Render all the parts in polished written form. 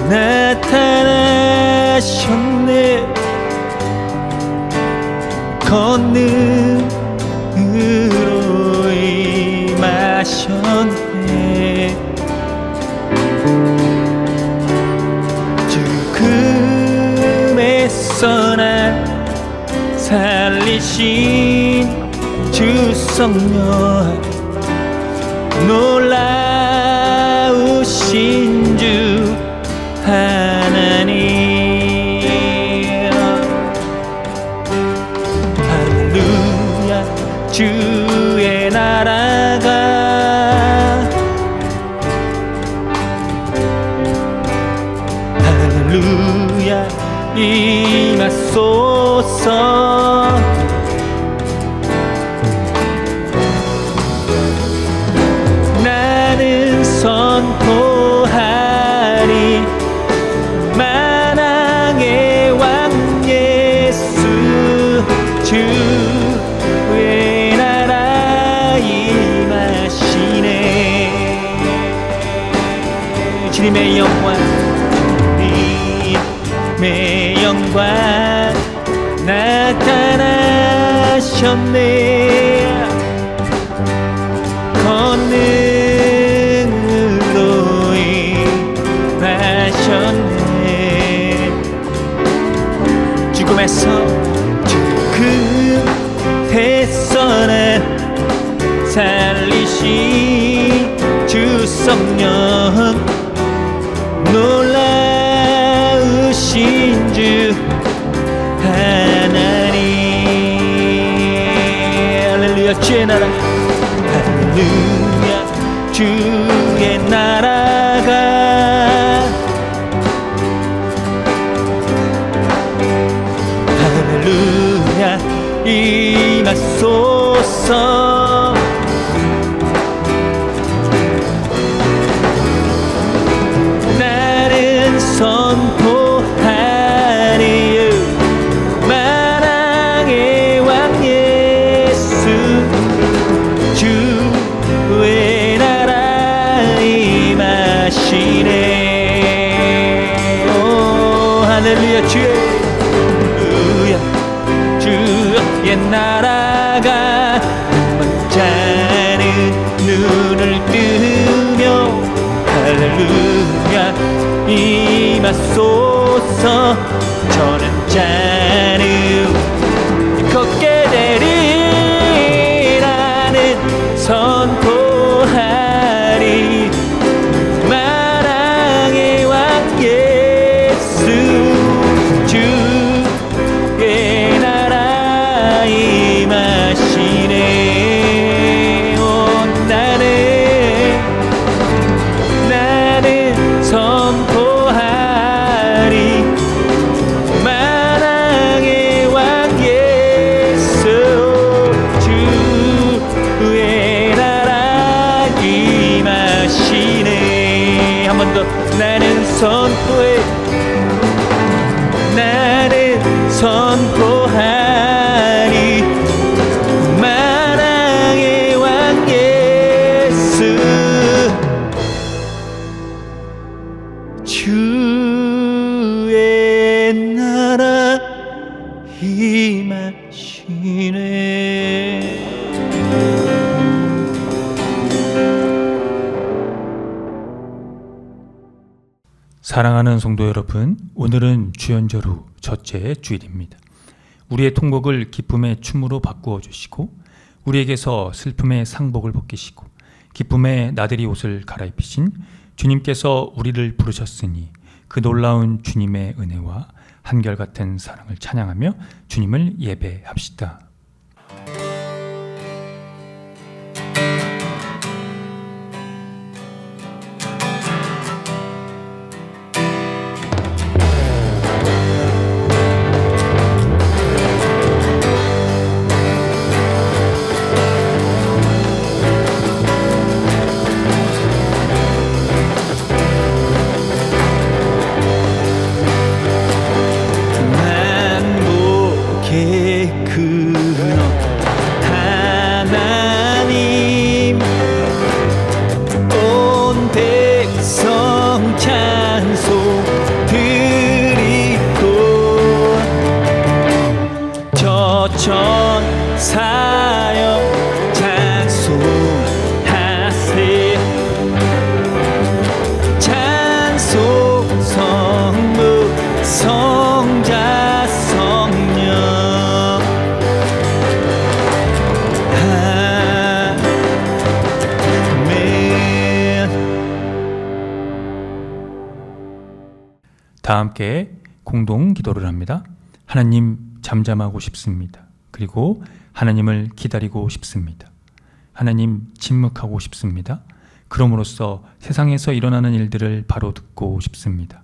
나타나셨네. 권능으로 임하셨네. 죽음에서 날 살리신 주 성령, 놀라우신 주 하나님. 할렐루야. 주의 나라가 할렐루야 임하소서. 나는 선포하리 만왕의 왕 예수, 주의 나라 임하시네. 주님의 영광, 주님의 영광 나타나셨네. 권능으로 임하셨네. 죽음에서 날 살리신 주 성령, 놀라우신 주 하나님. 할렐루야. 주의 나라, 할렐루야. 주의 나라가 할렐루야 임하소서. 나는 선포하리 만왕의 왕 예수, 주의 나라 임하시네. 오 할렐루야. 주의 나라가 자는 눈을 뜨며 할렐루야 임하소서. 저는 자는 걷게 되리라는 선포하리 만왕의 왕 예수, 주의 나라 임하시네. 오 나는 선포하리 만왕의 왕 예수, 주의 나라 임하시네. 한 번 더. 나는 선포해, 나는 선포하리 만왕의 왕 예수, 주의 나라 임하시네. 사랑하는 성도 여러분, 오늘은 주연절 후 첫째 주일입니다. 우리의 통곡을 기쁨의 춤으로 바꾸어 주시고 우리에게서 슬픔의 상복을 벗기시고 기쁨의 나들이 옷을 갈아입히신 주님께서 우리를 부르셨으니 그 놀라운 주님의 은혜와 한결같은 사랑을 찬양하며 주님을 예배합시다. 만복의 그 다 함께 공동 기도를 합니다. 하나님, 잠잠하고 싶습니다. 그리고 하나님을 기다리고 싶습니다. 하나님, 침묵하고 싶습니다. 그럼으로써 세상에서 일어나는 일들을 바로 듣고 싶습니다.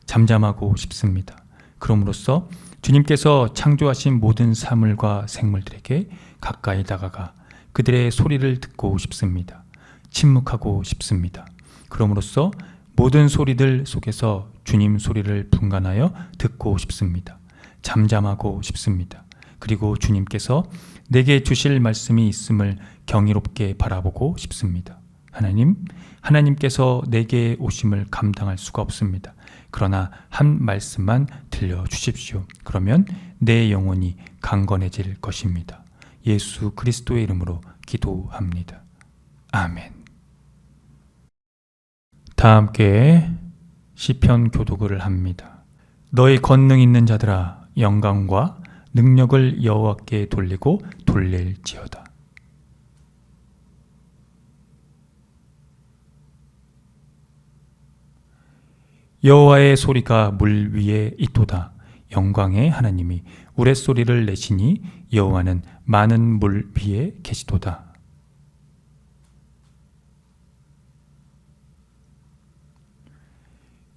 잠잠하고 싶습니다. 그럼으로써 주님께서 창조하신 모든 사물과 생물들에게 가까이 다가가 그들의 소리를 듣고 싶습니다. 침묵하고 싶습니다. 그럼으로써 모든 소리들 속에서 주님 소리를 분간하여 듣고 싶습니다. 잠잠하고 싶습니다. 그리고 주님께서 내게 주실 말씀이 있음을 경이롭게 바라보고 싶습니다. 하나님께서 내게 오심을 감당할 수가 없습니다. 그러나 한 말씀만 들려주십시오. 그러면 내 영혼이 강건해질 것입니다. 예수 그리스도의 이름으로 기도합니다. 아멘. 다 함께 시편 교독을 합니다. 너희 권능 있는 자들아, 영광과 능력을 여호와께 돌리고 돌릴지어다. 여호와의 소리가 물 위에 있도다. 영광의 하나님이 우레소리를 내시니 여호와는 많은 물 위에 계시도다.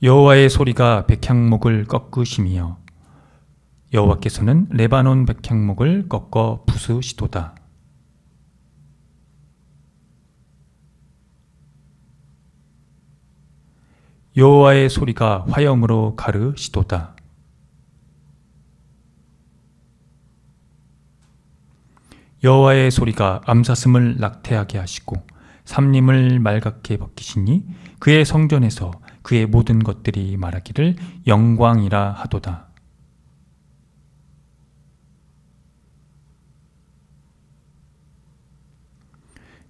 여호와의 소리가 백향목을 꺾으시며 여호와께서는 레바논 백향목을 꺾어 부수시도다. 여호와의 소리가 화염으로 가르시도다. 여호와의 소리가 암사슴을 낙태하게 하시고 삼림을 말갛게 벗기시니 그의 성전에서 그의 모든 것들이 말하기를 영광이라 하도다.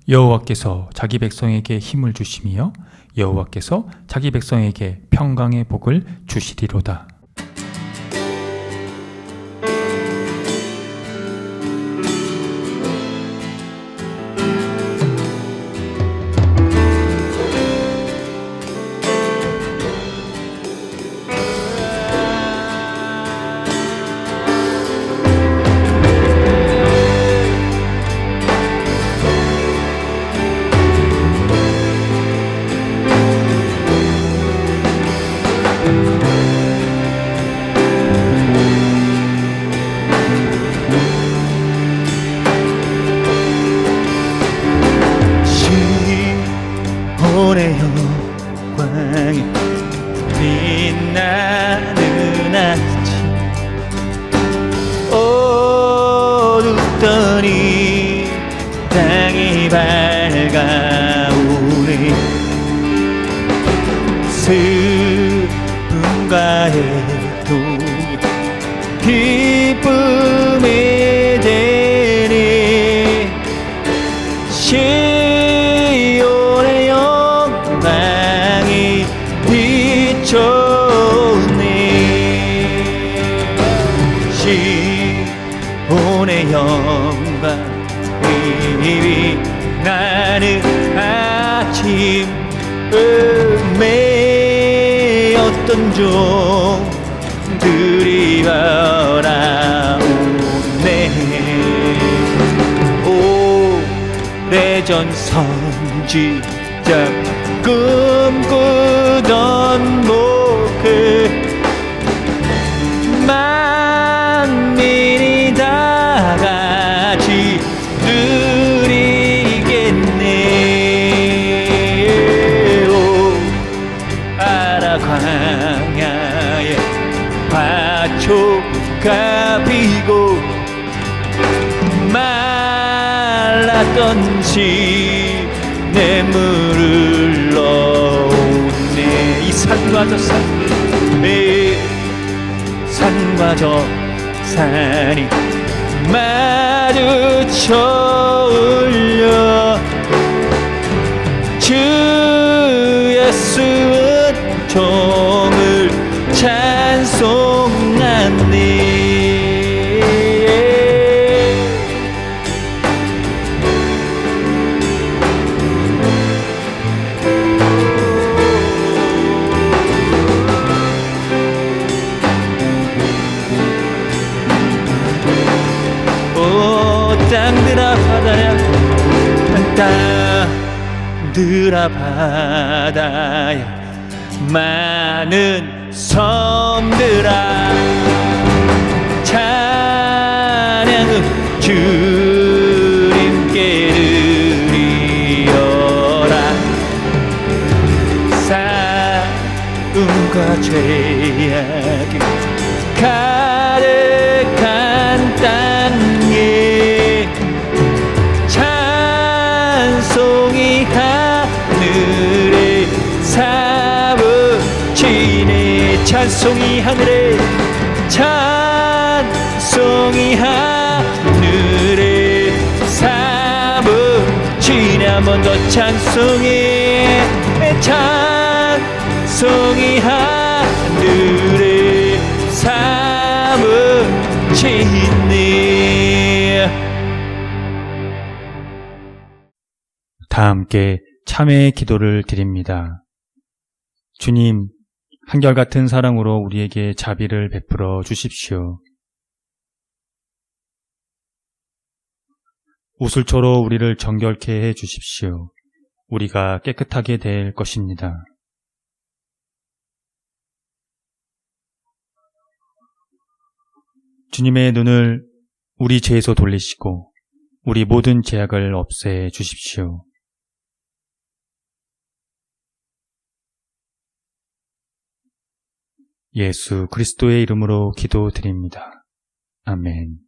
여호와께서 자기 백성에게 힘을 주시며 여호와께서 자기 백성에게 평강의 복을 주시리로다. 시온의 영광이 빛나는 아침, 어둡던 이 땅이 밝아오네. 슬픔과 애통이 기쁨이 되네. 시온의 영광이 비춰오네. 시온의 영광이 빛나는 아침, 매였던 종들이 바라오네. 오래전 선지자 꿈꾸던 목을 만민이 다 같이 누리겠네. 오 아라 광야에 화초가 피고 말랐던 시냇물을 넣네. 이 산과 저 산, 산과 저 산이 마주쳐 울려 주 예수 종을 찬송하네. 땅들아 바다야 많은 섬들아 찬양은 주님께 드리어라 싸움과 죄악이 가득한 땅에 찬송이 하늘에 사부치네 찬송이 하늘에 찬송이 하늘에 사부치네 한 번 더 찬송이 찬송이 하늘에 사부치네. 다 함께 참회의 기도를 드립니다. 주님, 한결같은 사랑으로 우리에게 자비를 베풀어 주십시오. 우슬초로 우리를 정결케 해 주십시오. 우리가 깨끗하게 될 것입니다. 주님의 눈을 우리 죄에서 돌리시고 우리 모든 죄악을 없애 주십시오. 예수 그리스도의 이름으로 기도드립니다. 아멘.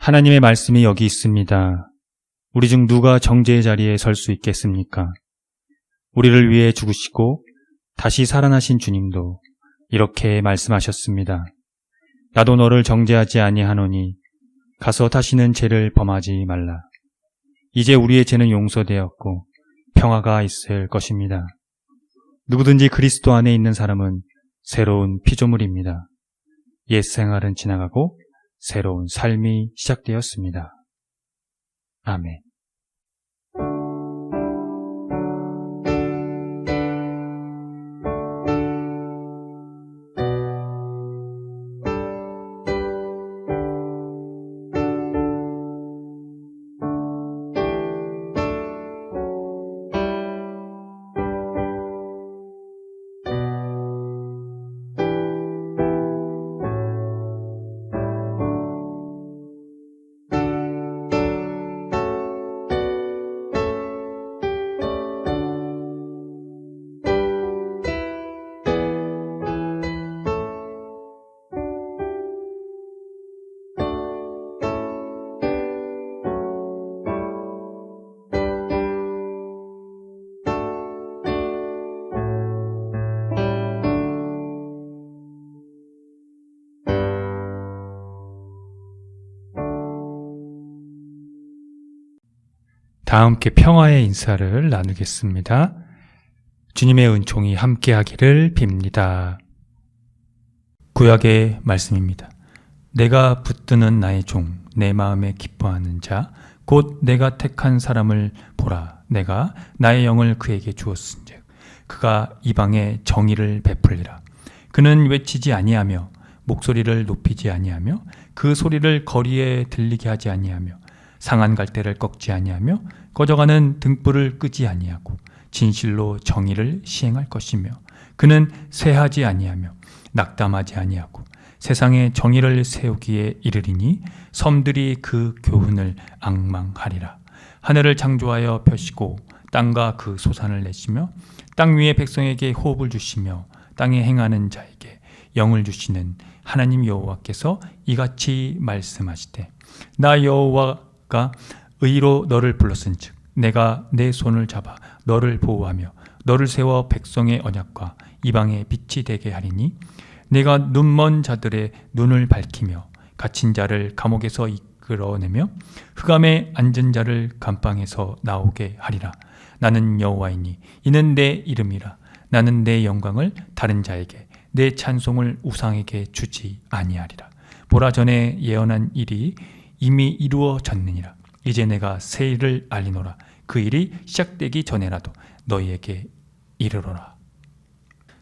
하나님의 말씀이 여기 있습니다. 우리 중 누가 정죄의 자리에 설 수 있겠습니까? 우리를 위해 죽으시고 다시 살아나신 주님도 이렇게 말씀하셨습니다. 나도 너를 정죄하지 아니하노니 가서 다시는 죄를 범하지 말라. 이제 우리의 죄는 용서되었고 평화가 있을 것입니다. 누구든지 그리스도 안에 있는 사람은 새로운 피조물입니다. 옛 생활은 지나가고 새로운 삶이 시작되었습니다. 아멘. 다 함께 평화의 인사를 나누겠습니다. 주님의 은총이 함께하기를 빕니다. 구약의 말씀입니다. 내가 붙드는 나의 종, 내 마음에 기뻐하는 자, 곧 내가 택한 사람을 보라. 내가 나의 영을 그에게 주었은즉 그가 이방에 정의를 베풀리라. 그는 외치지 아니하며 목소리를 높이지 아니하며 그 소리를 거리에 들리게 하지 아니하며 상한 갈대를 꺾지 아니하며 꺼져가는 등불을 끄지 아니하고 진실로 정의를 시행할 것이며 그는 쇠하지 아니하며 낙담하지 아니하고 세상에 정의를 세우기에 이르리니 섬들이 그 교훈을 앙망하리라. 하늘을 창조하여 펴시고 땅과 그 소산을 내시며 땅 위의 백성에게 호흡을 주시며 땅에 행하는 자에게 영을 주시는 하나님 여호와께서 이같이 말씀하시되 나 여호와가 의로 너를 불렀은즉 내가 내 손을 잡아 너를 보호하며 너를 세워 백성의 언약과 이방의 빛이 되게 하리니 내가 눈먼 자들의 눈을 밝히며 갇힌 자를 감옥에서 이끌어내며 흑암에 앉은 자를 감방에서 나오게 하리라. 나는 여호와이니 이는 내 이름이라. 나는 내 영광을 다른 자에게 내 찬송을 우상에게 주지 아니하리라. 보라, 전에 예언한 일이 이미 이루어졌느니라. 이제 내가 새 일을 알리노라. 그 일이 시작되기 전에라도 너희에게 이르노라.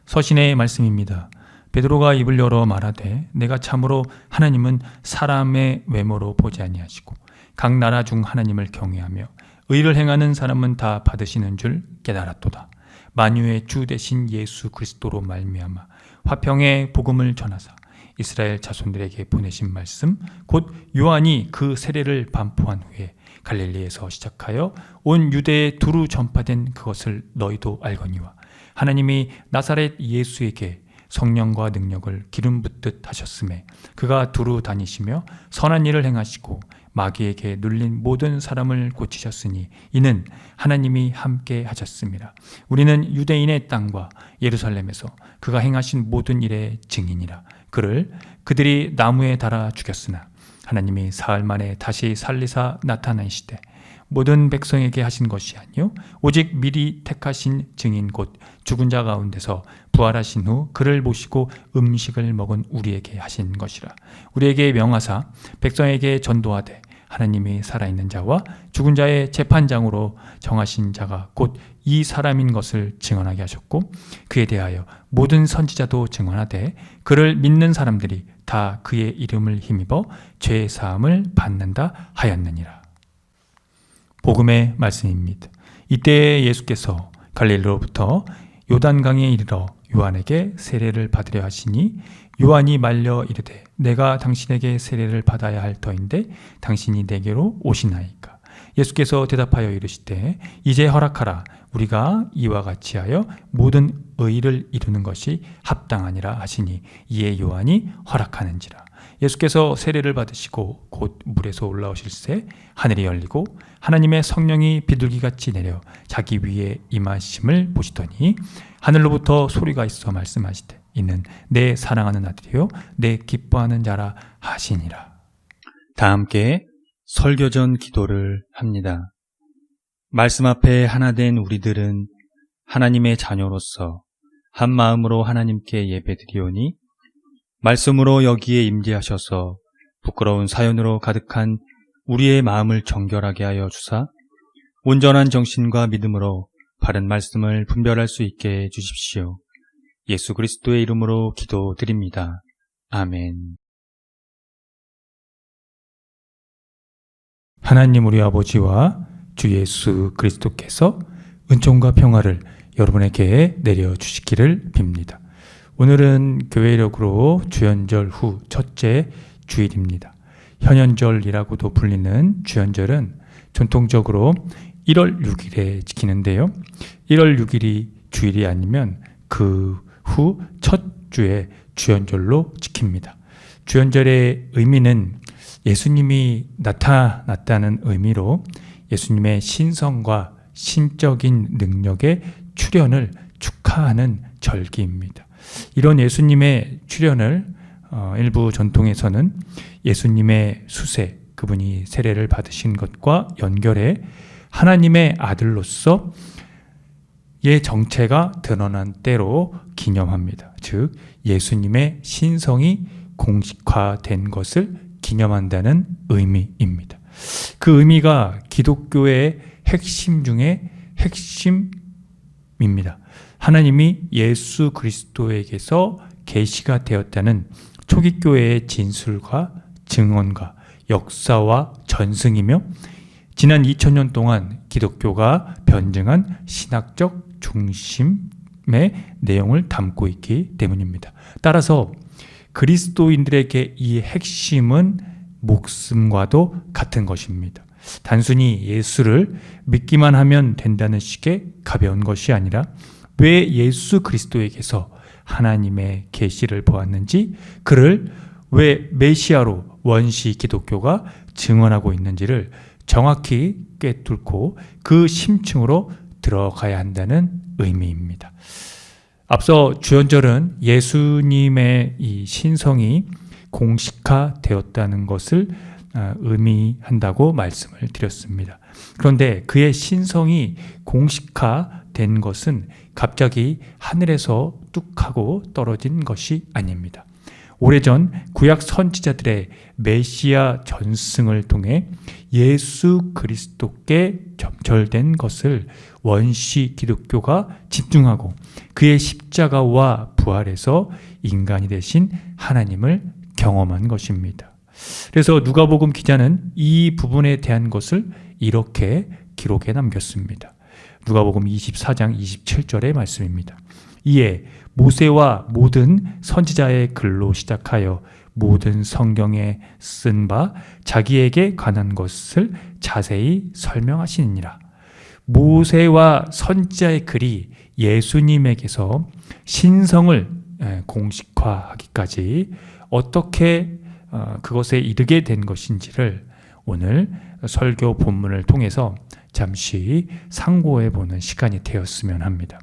서신의 말씀입니다. 베드로가 입을 열어 말하되 내가 참으로 하나님은 사람의 외모로 보지 아니하시고 각 나라 중 하나님을 경외하며 의를 행하는 사람은 다 받으시는 줄 깨달았도다. 만유의 주 되신 예수 그리스도로 말미암아 화평의 복음을 전하사 이스라엘 자손들에게 보내신 말씀 곧 요한이 그 세례를 반포한 후에 갈릴리에서 시작하여 온 유대에 두루 전파된 그것을 너희도 알거니와 하나님이 나사렛 예수에게 성령과 능력을 기름 붓듯 하셨음에 그가 두루 다니시며 선한 일을 행하시고 마귀에게 눌린 모든 사람을 고치셨으니 이는 하나님이 함께 하셨습니다. 우리는 유대인의 땅과 예루살렘에서 그가 행하신 모든 일의 증인이라. 그들이 나무에 달아 죽였으나 하나님이 사흘 만에 다시 살리사 나타나시되 모든 백성에게 하신 것이 아니요 오직 미리 택하신 증인 곧 죽은 자 가운데서 부활하신 후 그를 모시고 음식을 먹은 우리에게 하신 것이라. 우리에게 명하사 백성에게 전도하되 하나님이 살아있는 자와 죽은 자의 재판장으로 정하신 자가 곧 이 사람인 것을 증언하게 하셨고 그에 대하여 모든 선지자도 증언하되 그를 믿는 사람들이 다 그의 이름을 힘입어 죄 사함을 받는다 하였느니라. 복음의 말씀입니다. 이때 예수께서 갈릴리로부터 요단강에 이르러 요한에게 세례를 받으려 하시니 요한이 말려 이르되 내가 당신에게 세례를 받아야 할 터인데 당신이 내게로 오시나이까. 예수께서 대답하여 이르시되 이제 허락하라. 우리가 이와 같이 하여 모든 의를 이루는 것이 합당하니라 하시니 이에 요한이 허락하는지라. 예수께서 세례를 받으시고 곧 물에서 올라오실새 하늘이 열리고 하나님의 성령이 비둘기같이 내려 자기 위에 임하심을 보시더니 하늘로부터 소리가 있어 말씀하시되 이는 내 사랑하는 아들이요 내 기뻐하는 자라 하시니라. 다 함께 설교전 기도를 합니다. 말씀 앞에 하나 된 우리들은 하나님의 자녀로서 한 마음으로 하나님께 예배드리오니 말씀으로 여기에 임재하셔서 부끄러운 사연으로 가득한 우리의 마음을 정결하게 하여 주사 온전한 정신과 믿음으로 바른 말씀을 분별할 수 있게 해 주십시오. 예수 그리스도의 이름으로 기도드립니다. 아멘. 하나님 우리 아버지와 주 예수 그리스도께서 은총과 평화를 여러분에게 내려주시기를 빕니다. 오늘은 교회력으로 주연절 후 첫째 주일입니다. 현연절이라고도 불리는 주연절은 전통적으로 1월 6일에 지키는데요. 1월 6일이 주일이 아니면 그 후 첫 주에 주연절로 지킵니다. 주연절의 의미는 예수님이 나타났다는 의미로 예수님의 신성과 신적인 능력의 출현을 축하하는 절기입니다. 이런 예수님의 출현을 일부 전통에서는 예수님의 수세, 그분이 세례를 받으신 것과 연결해 하나님의 아들로서 의 정체가 드러난 때로 기념합니다. 즉 예수님의 신성이 공식화된 것을 기념한다는 의미입니다. 그 의미가 기독교의 핵심 중에 핵심입니다. 하나님이 예수 그리스도에게서 계시가 되었다는 초기 교회의 진술과 증언과 역사와 전승이며 지난 2000년 동안 기독교가 변증한 신학적 중심의 내용을 담고 있기 때문입니다. 따라서 그리스도인들에게 이 핵심은 목숨과도 같은 것입니다. 단순히 예수를 믿기만 하면 된다는 식의 가벼운 것이 아니라 왜 예수 그리스도에게서 하나님의 계시를 보았는지, 그를 왜 메시아로 원시 기독교가 증언하고 있는지를 정확히 꿰뚫고 그 심층으로 들어가야 한다는 의미입니다. 앞서 주연절은 예수님의 이 신성이 공식화되었다는 것을 의미한다고 말씀을 드렸습니다. 그런데 그의 신성이 공식화된 것은 갑자기 하늘에서 뚝 하고 떨어진 것이 아닙니다. 오래전 구약 선지자들의 메시아 전승을 통해 예수 그리스도께 점철된 것을 원시 기독교가 집중하고 그의 십자가와 부활에서 인간이 되신 하나님을 경험한 것입니다. 그래서 누가복음 기자는 이 부분에 대한 것을 이렇게 기록해 남겼습니다. 누가복음 24장 27절의 말씀입니다. 이에 모세와 모든 선지자의 글로 시작하여 모든 성경에 쓴 바 자기에게 관한 것을 자세히 설명하시니라. 모세와 선지자의 글이 예수님에게서 신성을 공식화하기까지 어떻게 그것에 이르게 된 것인지를 오늘 설교 본문을 통해서 잠시 상고해 보는 시간이 되었으면 합니다.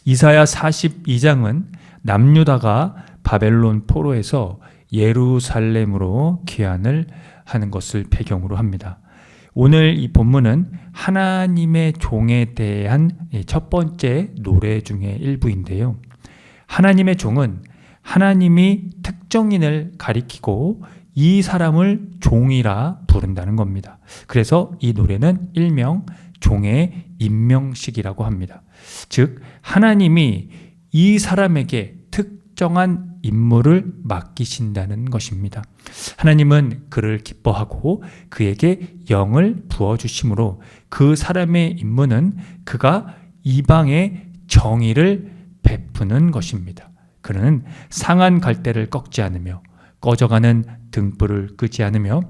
이사야 42장은 남유다가 바벨론 포로에서 예루살렘으로 귀환을 하는 것을 배경으로 합니다. 오늘 이 본문은 하나님의 종에 대한 첫 번째 노래 중에 일부인데요. 하나님의 종은 하나님이 특정인을 가리키고 이 사람을 종이라 부른다는 겁니다. 그래서 이 노래는 일명 종의 임명식이라고 합니다. 즉 하나님이 이 사람에게 특정한 임무를 맡기신다는 것입니다. 하나님은 그를 기뻐하고 그에게 영을 부어주심으로 그 사람의 임무는 그가 이방의 정의를 베푸는 것입니다. 그는 상한 갈대를 꺾지 않으며 꺼져가는 등불을 끄지 않으며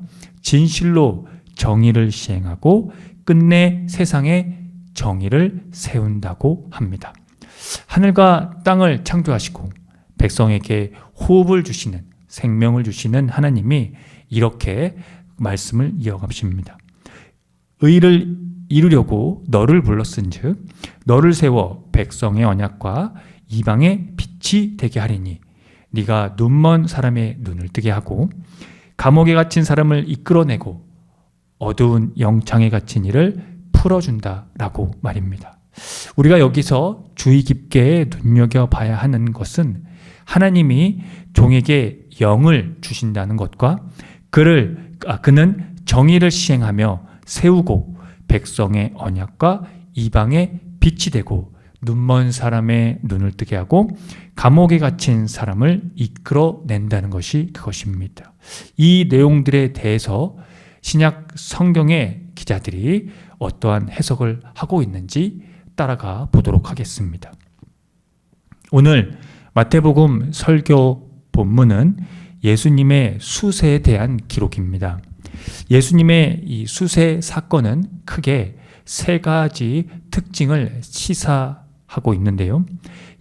진실로 정의를 시행하고 끝내 세상에 정의를 세운다고 합니다. 하늘과 땅을 창조하시고 백성에게 호흡을 주시는, 생명을 주시는 하나님이 이렇게 말씀을 이어가십니다. 의를 이루려고 너를 불렀은즉 너를 세워 백성의 언약과 이방의 빛이 되게 하리니 네가 눈먼 사람의 눈을 뜨게 하고 감옥에 갇힌 사람을 이끌어내고 어두운 영창에 갇힌 이를 풀어준다라고 말입니다. 우리가 여기서 주의 깊게 눈여겨봐야 하는 것은 하나님이 종에게 영을 주신다는 것과 그는 정의를 시행하며 세우고 백성의 언약과 이방의 빛이 되고 눈먼 사람의 눈을 뜨게 하고 감옥에 갇힌 사람을 이끌어낸다는 것이 그것입니다. 이 내용들에 대해서 신약 성경의 기자들이 어떠한 해석을 하고 있는지 따라가 보도록 하겠습니다. 오늘 마태복음 설교 본문은 예수님의 수세에 대한 기록입니다. 예수님의 이 수세 사건은 크게 세 가지 특징을 시사하고 있는데요.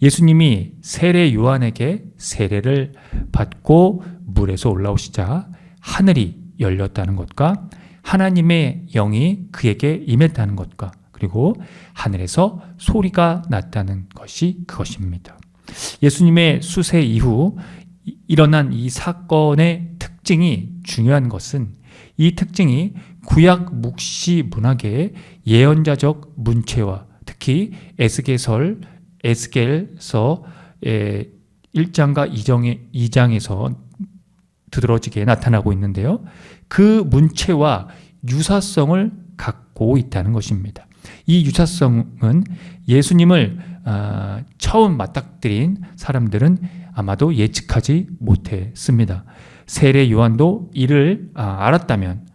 예수님이 세례 요한에게 세례를 받고 물에서 올라오시자 하늘이 열렸다는 것과 하나님의 영이 그에게 임했다는 것과 그리고 하늘에서 소리가 났다는 것이 그것입니다. 예수님의 수세 이후 일어난 이 사건의 특징이 중요한 것은 이 특징이 구약 묵시 문학의 예언자적 문체와 특히 에스겔서 1장과 2장에서 두드러지게 나타나고 있는데요. 그 문체와 유사성을 갖고 있다는 것입니다. 이 유사성은 예수님을 처음 맞닥뜨린 사람들은 아마도 예측하지 못했습니다. 세례 요한도 이를 알았다면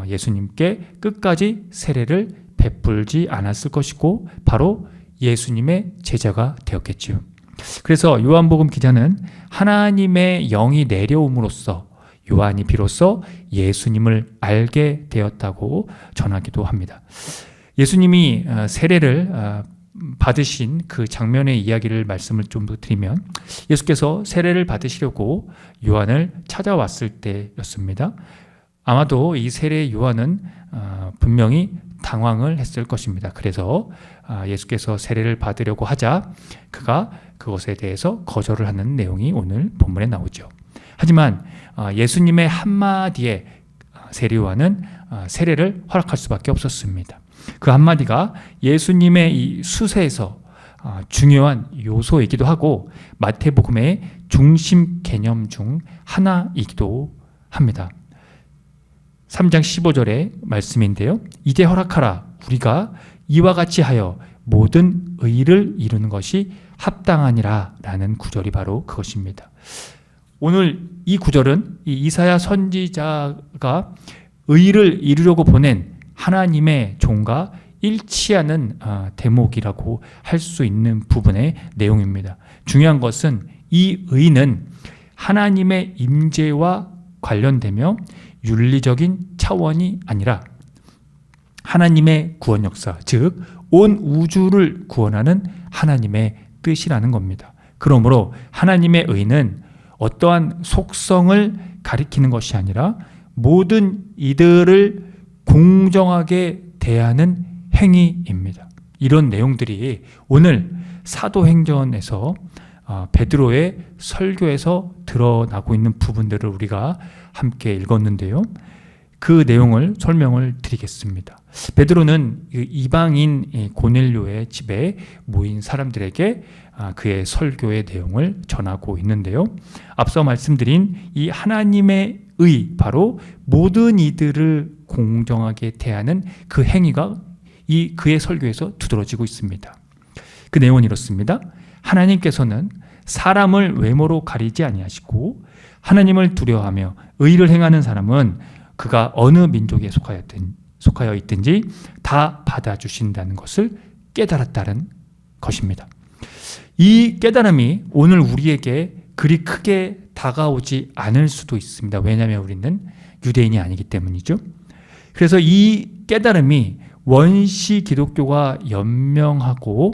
예수님께 끝까지 세례를 베풀지 않았을 것이고 바로 예수님의 제자가 되었겠지요. 그래서 요한복음 기자는 하나님의 영이 내려옴으로써 요한이 비로소 예수님을 알게 되었다고 전하기도 합니다. 예수님이 세례를 받으신 그 장면의 이야기를 말씀을 좀 더 드리면 예수께서 세례를 받으시려고 요한을 찾아왔을 때였습니다. 아마도 이 세례 요한은 분명히 당황을 했을 것입니다. 그래서 예수께서 세례를 받으려고 하자 그가 그것에 대해서 거절을 하는 내용이 오늘 본문에 나오죠. 하지만 예수님의 한마디에 세례 요한은 세례를 허락할 수밖에 없었습니다. 그 한마디가 예수님의 이 수세에서 중요한 요소이기도 하고 마태복음의 중심 개념 중 하나이기도 합니다. 3장 15절의 말씀인데요. 이제 허락하라. 우리가 이와 같이 하여 모든 의를 이루는 것이 합당하니라 라는 구절이 바로 그것입니다. 오늘 이 구절은 이 이사야 선지자가 의를 이루려고 보낸 하나님의 종과 일치하는 대목이라고 할 수 있는 부분의 내용입니다. 중요한 것은 이 의는 하나님의 임재와 관련되며 윤리적인 차원이 아니라 하나님의 구원 역사, 즉 온 우주를 구원하는 하나님의 뜻이라는 겁니다. 그러므로 하나님의 의는 어떠한 속성을 가리키는 것이 아니라 모든 이들을 공정하게 대하는 행위입니다. 이런 내용들이 오늘 사도행전에서 베드로의 설교에서 드러나고 있는 부분들을 우리가 함께 읽었는데요. 그 내용을 설명을 드리겠습니다. 베드로는 이방인 고넬료의 집에 모인 사람들에게 그의 설교의 내용을 전하고 있는데요. 앞서 말씀드린 이 하나님의 의, 바로 모든 이들을 공정하게 대하는 그 행위가 이 그의 설교에서 두드러지고 있습니다. 그 내용은 이렇습니다. 하나님께서는 사람을 외모로 가리지 아니하시고 하나님을 두려워하며 의를 행하는 사람은 그가 어느 민족에 속하여 있든지 다 받아주신다는 것을 깨달았다는 것입니다. 이 깨달음이 오늘 우리에게 그리 크게 다가오지 않을 수도 있습니다. 왜냐하면 우리는 유대인이 아니기 때문이죠. 그래서 이 깨달음이 원시 기독교가 연명하고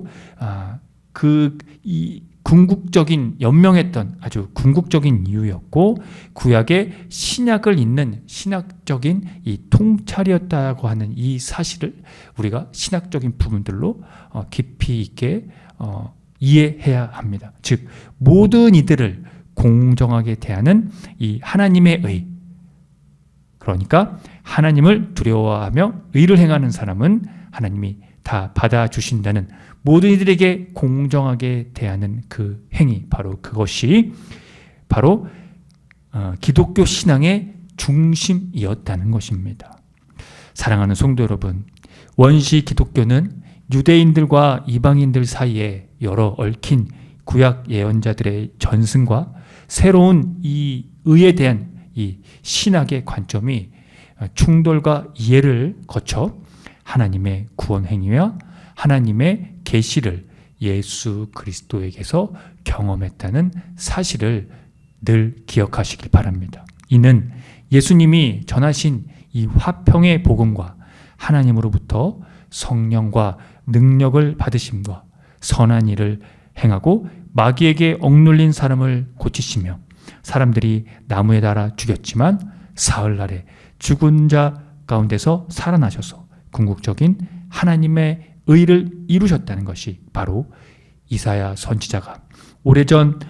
이 궁극적인 연명했던 아주 궁극적인 이유였고 구약의 신약을 잇는 신학적인 이 통찰이었다고 하는 이 사실을 우리가 신학적인 부분들로 깊이 있게 이해해야 합니다. 즉 모든 이들을 공정하게 대하는 이 하나님의 의, 그러니까 하나님을 두려워하며 의를 행하는 사람은 하나님이 다 받아주신다는 모든 이들에게 공정하게 대하는 그 행위, 바로 그것이 바로 기독교 신앙의 중심이었다는 것입니다. 사랑하는 성도 여러분, 원시 기독교는 유대인들과 이방인들 사이에 여러 얽힌 구약 예언자들의 전승과 새로운 이 의에 대한 이 신학의 관점이 충돌과 이해를 거쳐 하나님의 구원 행위와 하나님의 계시를 예수 그리스도에게서 경험했다는 사실을 늘 기억하시길 바랍니다. 이는 예수님이 전하신 이 화평의 복음과 하나님으로부터 성령과 능력을 받으심과 선한 일을 행하고 마귀에게 억눌린 사람을 고치시며 사람들이 나무에 달아 죽였지만 사흘날에 죽은 자 가운데서 살아나셔서 궁극적인 하나님의 의를 이루셨다는 것이 바로 이사야 선지자가 오래전부터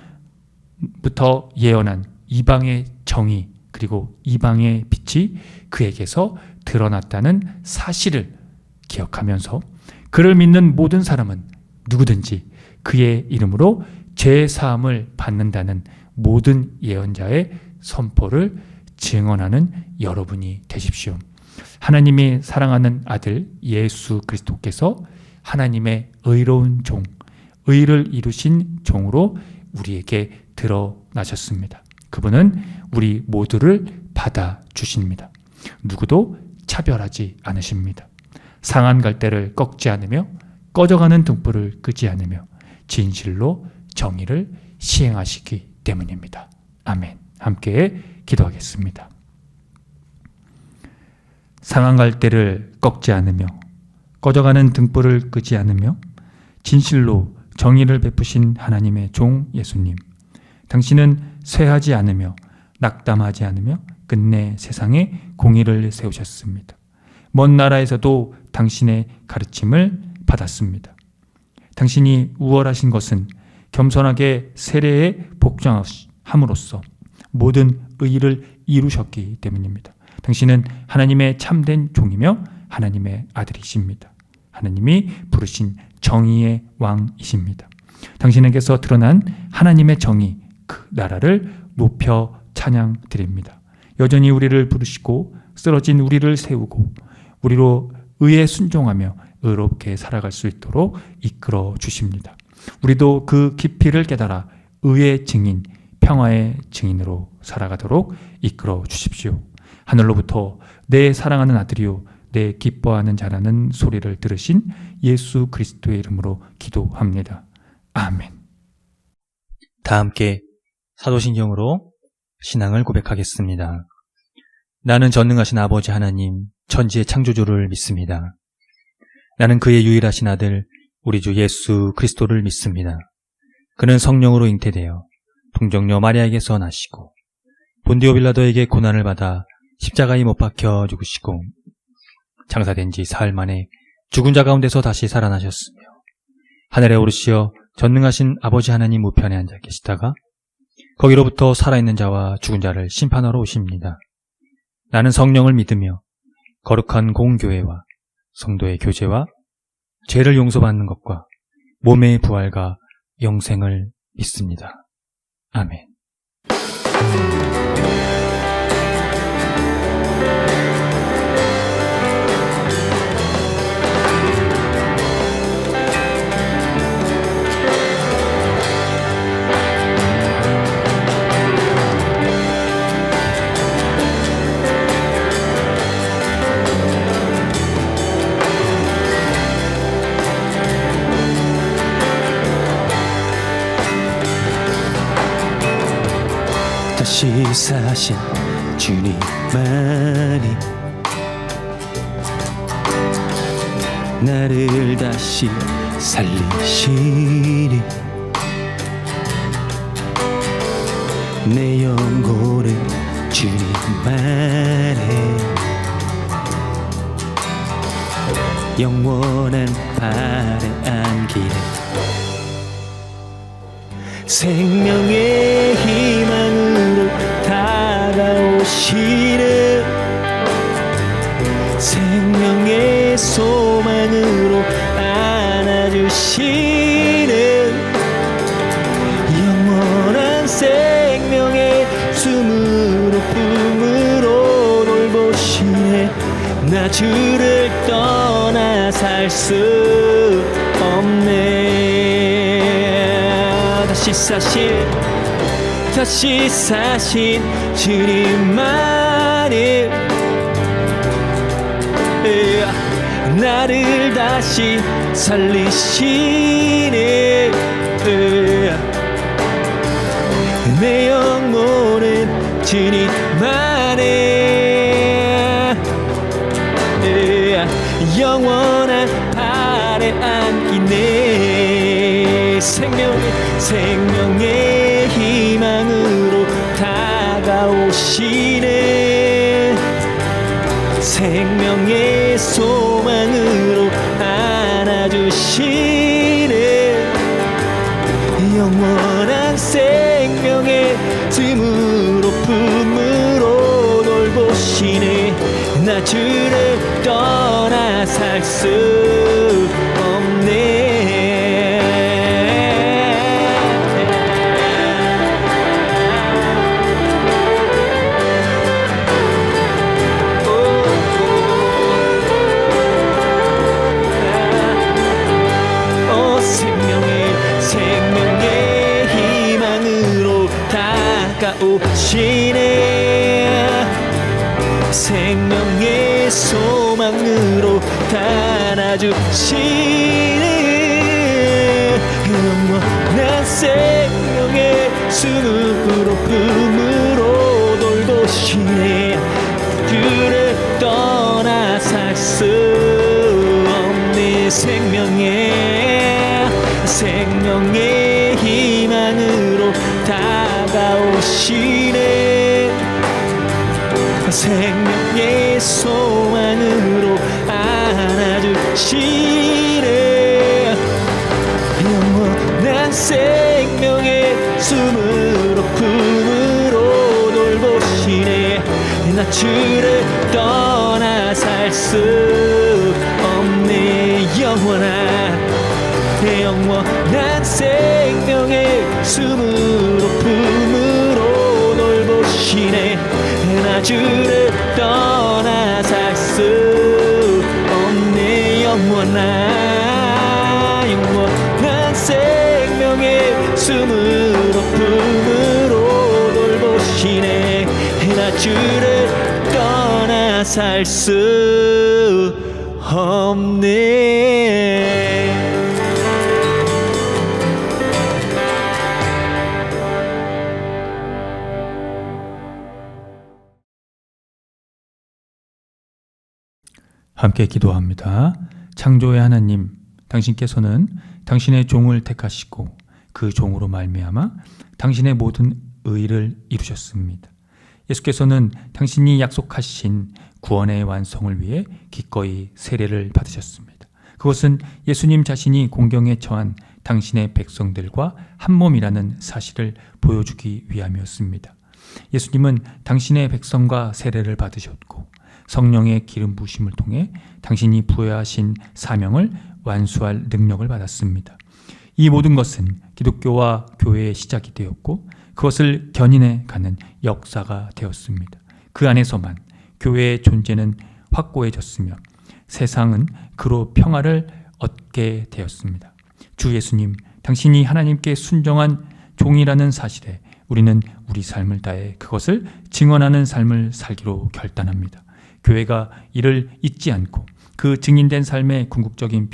예언한 이방의 정의 그리고 이방의 빛이 그에게서 드러났다는 사실을 기억하면서 그를 믿는 모든 사람은 누구든지 그의 이름으로 죄사함을 받는다는 모든 예언자의 선포를 증언하는 여러분이 되십시오. 하나님이 사랑하는 아들 예수 그리스도께서 하나님의 의로운 종, 의를 이루신 종으로 우리에게 드러나셨습니다. 그분은 우리 모두를 받아주십니다. 누구도 차별하지 않으십니다. 상한 갈대를 꺾지 않으며 꺼져가는 등불을 끄지 않으며 진실로 정의를 시행하시기 때문입니다. 아멘. 함께 기도하겠습니다. 상한 갈대를 꺾지 않으며 꺼져가는 등불을 끄지 않으며 진실로 정의를 베푸신 하나님의 종 예수님, 당신은 쇠하지 않으며 낙담하지 않으며 끝내 세상에 공의를 세우셨습니다. 먼 나라에서도 당신의 가르침을 받았습니다. 당신이 우월하신 것은 겸손하게 세례에 복종함으로써 모든 의의를 이루셨기 때문입니다. 당신은 하나님의 참된 종이며 하나님의 아들이십니다. 하나님이 부르신 정의의 왕이십니다. 당신에게서 드러난 하나님의 정의, 그 나라를 높여 찬양드립니다. 여전히 우리를 부르시고 쓰러진 우리를 세우고 우리로 의에 순종하며 의롭게 살아갈 수 있도록 이끌어 주십니다. 우리도 그 깊이를 깨달아 의의 증인, 평화의 증인으로 살아가도록 이끌어 주십시오. 하늘로부터 내 사랑하는 아들이요 내 기뻐하는 자라는 소리를 들으신 예수 그리스도의 이름으로 기도합니다. 아멘. 다 함께 사도신경으로 신앙을 고백하겠습니다. 나는 전능하신 아버지 하나님, 천지의 창조주를 믿습니다. 나는 그의 유일하신 아들, 우리 주 예수 그리스도를 믿습니다. 그는 성령으로 잉태되어 동정녀 마리아에게서 나시고 본디오 빌라도에게 고난을 받아 십자가에 못 박혀 죽으시고 장사된 지 사흘 만에 죽은 자 가운데서 다시 살아나셨으며 하늘에 오르시어 전능하신 아버지 하나님 우편에 앉아 계시다가 거기로부터 살아있는 자와 죽은 자를 심판하러 오십니다. 나는 성령을 믿으며 거룩한 공교회와 성도의 교제와 죄를 용서받는 것과 몸의 부활과 영생을 믿습니다. 아멘. 다시 사신 주님만이 나를 다시 살리시니 내 영혼은 주님만에 영원한 발에 안기네. 생명의 희망으로 다가오시는 생명의 소망으로 안아주시는 영원한 생명의 숨으로 품으로 돌보시네. 나 주를 떠나 살 수 없네. 다시 사신 주님만이 나를 다시 살리시네. 내 영혼은 주님만에 영원한 발에 안기네. 생명의 희망으로 다가오시네. 생명의 소망으로 안아주시네. 영원한 생명의 틈으로 품으로 돌보시네. 나 주를 떠나 살 수 없네. 생명의 희망으로 다가오시네. 생명의 생명의 소망으로 달아주시네. 영원한 생명의 숨으로 품으로 돌보시네. 그를 떠나 살 수 없는 생명의 희망으로 다가오시네. 생명의 소망으로 안아주시네. 영원한 생명의 숨으로 품으로 돌보시네. 나 주를 떠나 살 수 없네. 영원한 생명의 숨으로 품으로 돌보시네. 나 주를 떠나 살 수 없네. 영원한 생명의 숨으로 품으로 돌보시네. 나 주를 떠나 살 수 없네. 함께 기도합니다. 창조의 하나님, 당신께서는 당신의 종을 택하시고 그 종으로 말미암아 당신의 모든 의를 이루셨습니다. 예수께서는 당신이 약속하신 구원의 완성을 위해 기꺼이 세례를 받으셨습니다. 그것은 예수님 자신이 공경에 처한 당신의 백성들과 한 몸이라는 사실을 보여주기 위함이었습니다. 예수님은 당신의 백성과 세례를 받으셨고 성령의 기름 부으심을 통해 당신이 부여하신 사명을 완수할 능력을 받았습니다. 이 모든 것은 기독교와 교회의 시작이 되었고 그것을 견인해 가는 역사가 되었습니다. 그 안에서만 교회의 존재는 확고해졌으며 세상은 그로 평화를 얻게 되었습니다. 주 예수님, 당신이 하나님께 순종한 종이라는 사실에 우리는 우리 삶을 다해 그것을 증언하는 삶을 살기로 결단합니다. 교회가 이를 잊지 않고 그 증인된 삶의 궁극적인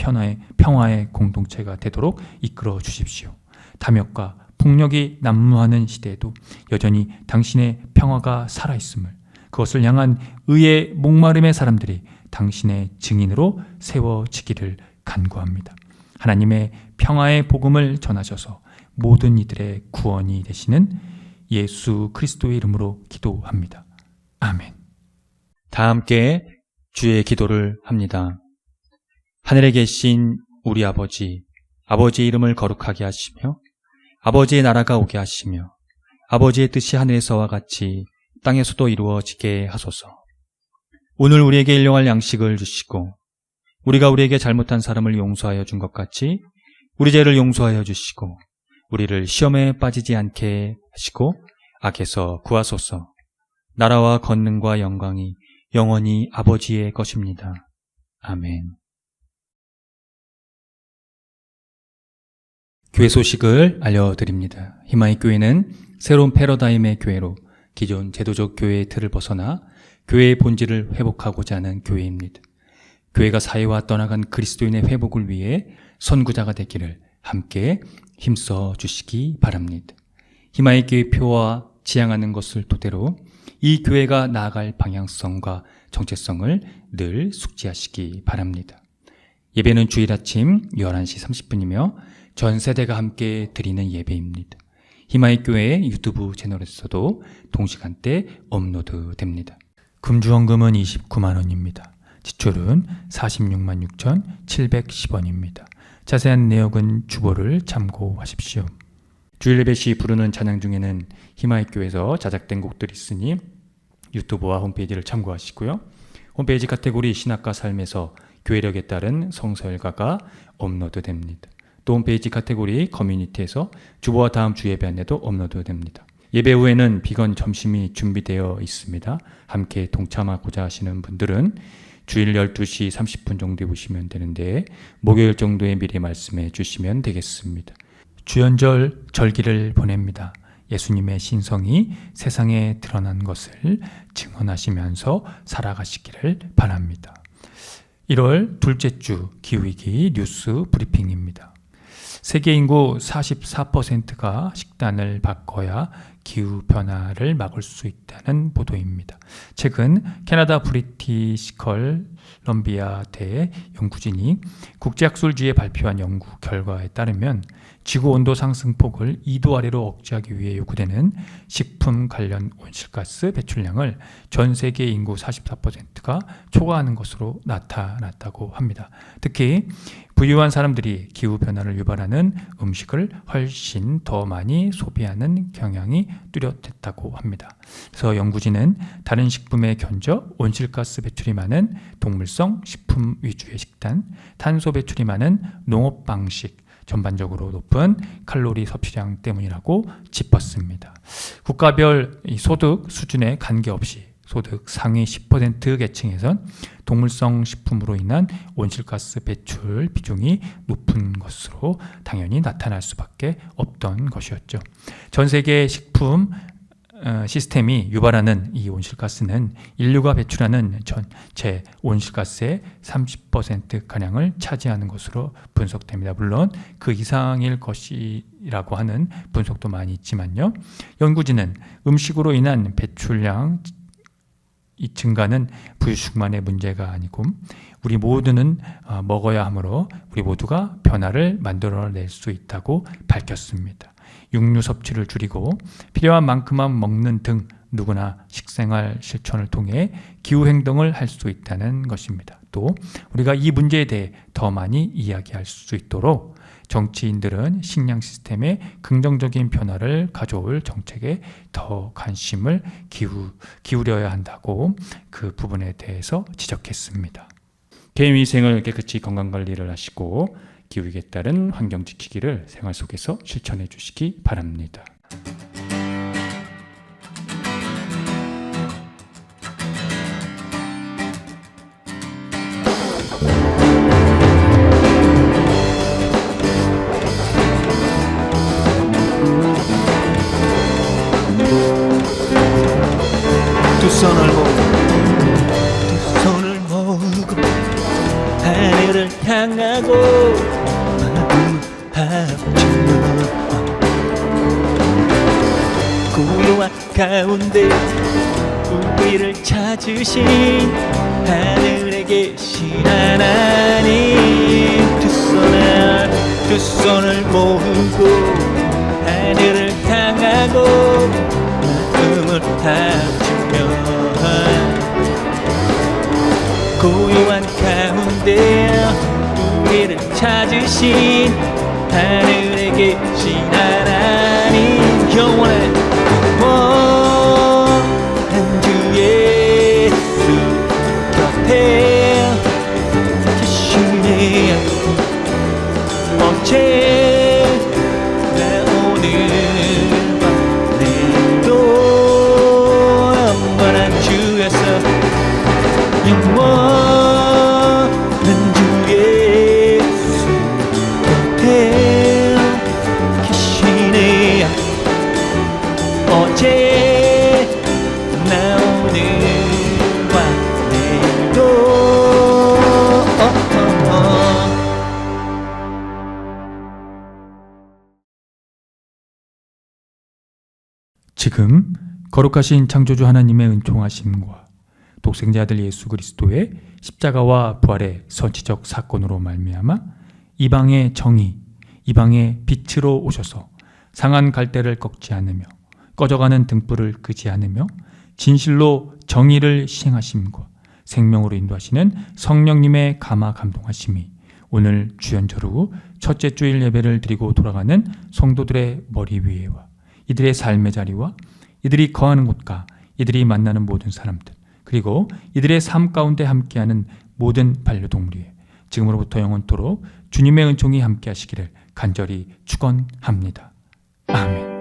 평화의 공동체가 되도록 이끌어 주십시오. 탐욕과 폭력이 난무하는 시대에도 여전히 당신의 평화가 살아있음을, 그것을 향한 의의 목마름의 사람들이 당신의 증인으로 세워지기를 간구합니다. 하나님의 평화의 복음을 전하셔서 모든 이들의 구원이 되시는 예수 그리스도의 이름으로 기도합니다. 아멘. 다 함께 주의 기도를 합니다. 하늘에 계신 우리 아버지의 이름을 거룩하게 하시며 아버지의 나라가 오게 하시며 아버지의 뜻이 하늘에서와 같이 땅에서도 이루어지게 하소서. 오늘 우리에게 일용할 양식을 주시고 우리가 우리에게 잘못한 사람을 용서하여 준 것 같이 우리 죄를 용서하여 주시고 우리를 시험에 빠지지 않게 하시고 악에서 구하소서. 나라와 권능과 영광이 영원히 아버지의 것입니다. 아멘. 교회 소식을 알려드립니다. 희망의 교회는 새로운 패러다임의 교회로 기존 제도적 교회의 틀을 벗어나 교회의 본질을 회복하고자 하는 교회입니다. 교회가 사회와 떠나간 그리스도인의 회복을 위해 선구자가 되기를 함께 힘써 주시기 바랍니다. 희망의 교회 표와 지향하는 것을 토대로 이 교회가 나아갈 방향성과 정체성을 늘 숙지하시기 바랍니다. 예배는 주일 아침 11시 30분이며 전 세대가 함께 드리는 예배입니다. 희망의 교회 유튜브 채널에서도 동시간대 업로드됩니다. 금주헌금은 29만 원입니다. 지출은 46만 6,710원입니다. 자세한 내역은 주보를 참고하십시오. 주일 예배 시 부르는 찬양 중에는 희망의 교회에서 자작된 곡들이 있으니 유튜브와 홈페이지를 참고하시고요. 홈페이지 카테고리 신학과 삶에서 교회력에 따른 성서일가가 업로드됩니다. 또 홈페이지 카테고리 커뮤니티에서 주보와 다음 주 예배 안내도 업로드됩니다. 예배 후에는 비건 점심이 준비되어 있습니다. 함께 동참하고자 하시는 분들은 주일 12시 30분 정도에 오시면 되는데 목요일 정도에 미리 말씀해 주시면 되겠습니다. 주연절 절기를 보냅니다. 예수님의 신성이 세상에 드러난 것을 증언하시면서 살아가시기를 바랍니다. 1월 둘째 주 기후위기 뉴스 브리핑입니다. 세계 인구 44%가 식단을 바꿔야 기후변화를 막을 수 있다는 보도입니다. 최근 캐나다 브리티시 컬럼비아 대 연구진이 국제학술지에 발표한 연구 결과에 따르면 지구온도 상승폭을 2도 아래로 억제하기 위해 요구되는 식품 관련 온실가스 배출량을 전 세계 인구 44%가 초과하는 것으로 나타났다고 합니다. 특히 부유한 사람들이 기후변화를 유발하는 음식을 훨씬 더 많이 소비하는 경향이 뚜렷했다고 합니다. 그래서 연구진은 다른 식품에 견저 온실가스 배출이 많은 동물성 식품 위주의 식단, 탄소 배출이 많은 농업 방식, 전반적으로 높은 칼로리 섭취량 때문이라고 짚었습니다. 국가별 소득 수준에 관계없이 소득 상위 10% 계층에선 동물성 식품으로 인한 온실가스 배출 비중이 높은 것으로 당연히 나타날 수밖에 없던 것이었죠. 전 세계 식품 시스템이 유발하는 이 온실가스는 인류가 배출하는 전체 온실가스의 30%가량을 차지하는 것으로 분석됩니다. 물론 그 이상일 것이라고 하는 분석도 많이 있지만요. 연구진은 음식으로 인한 배출량 이 증가는 부유층만의 문제가 아니고 우리 모두는 먹어야 하므로 우리 모두가 변화를 만들어낼 수 있다고 밝혔습니다. 육류 섭취를 줄이고 필요한 만큼만 먹는 등 누구나 식생활 실천을 통해 기후행동을 할 수 있다는 것입니다. 또 우리가 이 문제에 대해 더 많이 이야기할 수 있도록 정치인들은 식량 시스템에 긍정적인 변화를 가져올 정책에 더 관심을 기울여야 한다고 그 부분에 대해서 지적했습니다. 개인위생을 깨끗이 건강관리를 하시고 기후위기에 따른 환경 지키기를 생활 속에서 실천해 주시기 바랍니다. 두 손을 모으고 하늘을 향하고 마음을 합치며 고요한 가운데 우리를 찾으신 하늘에 계신 하나님 두 손을 모으고 하늘을 향하고 마음을 합치며 고요한 가운데 우리를 찾으신 하늘에 계신 하나님 영원한 주 예수 곁에 계시네 어제 오늘과 내일도 영원한 주에서 영원한 주 예수 곁에 계시네 어제 나 오늘과 내일도 지금 거룩하신 창조주 하나님의 은총하심과 독생자 아들 예수 그리스도의 십자가와 부활의 선지적 사건으로 말미암아 이방의 정의, 이방의 빛으로 오셔서 상한 갈대를 꺾지 않으며 꺼져가는 등불을 끄지 않으며 진실로 정의를 시행하심과 생명으로 인도하시는 성령님의 감화 감동하심이 오늘 주연절 후 첫째 주일 예배를 드리고 돌아가는 성도들의 머리 위에와 이들의 삶의 자리와 이들이 거하는 곳과 이들이 만나는 모든 사람들 그리고 이들의 삶 가운데 함께하는 모든 반려동물 위에 지금으로부터 영원토록 주님의 은총이 함께 하시기를 간절히 축원합니다. 아멘.